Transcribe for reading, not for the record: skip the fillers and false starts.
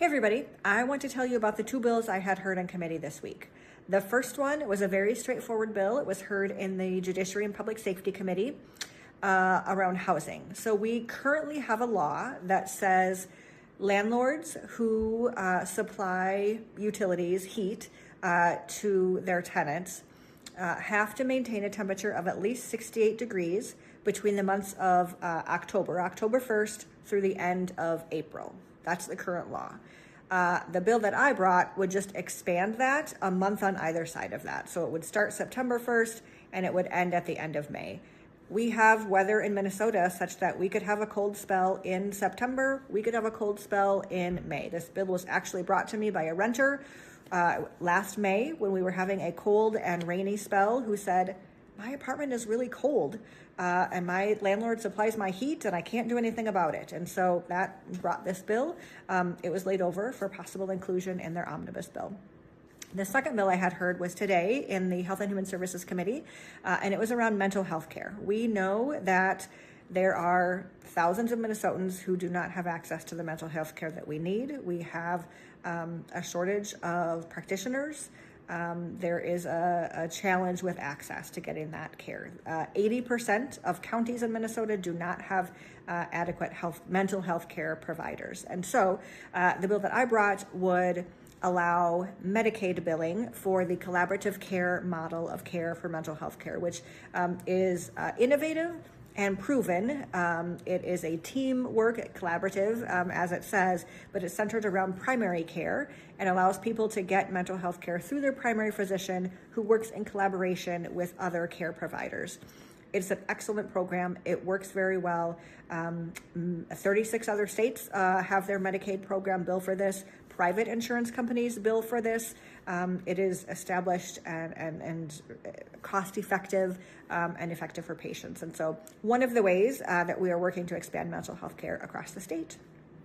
Hey everybody, I want to tell you about the two bills I had heard in committee this week. The first one was a very straightforward bill. It was heard in the Judiciary and Public Safety Committee around housing. So we currently have a law that says landlords who supply utilities, heat, to their tenants have to maintain a temperature of at least 68 degrees between the months of October 1st through the end of April. That's the current law. The bill that I brought would just expand that a month on either side of that. So it would start September 1st and it would end at the end of May. We have weather in Minnesota such that we could have a cold spell in September. We could have a cold spell in May. This bill was actually brought to me by a renter last May when we were having a cold and rainy spell who said, my apartment is really cold and my landlord supplies my heat and I can't do anything about it. And so that brought this bill. It was laid over for possible inclusion in their omnibus bill. The second bill I had heard was today in the Health and Human Services Committee, and it was around mental health care. We know that there are thousands of Minnesotans who do not have access to the mental health care that we need. We have a shortage of practitioners. There is a challenge with access to getting that care. 80% of counties in Minnesota do not have adequate mental health care providers. And so the bill that I brought would allow Medicaid billing for the collaborative care model of care for mental health care, which is innovative and proven. It is a teamwork collaborative, as it says, but it's centered around primary care and allows people to get mental health care through their primary physician who works in collaboration with other care providers. It's an excellent program. It works very well. 36 other states have their Medicaid program bill for this. Private insurance companies bill for this. It is established and cost effective and effective for patients. And so one of the ways that we are working to expand mental health care across the state.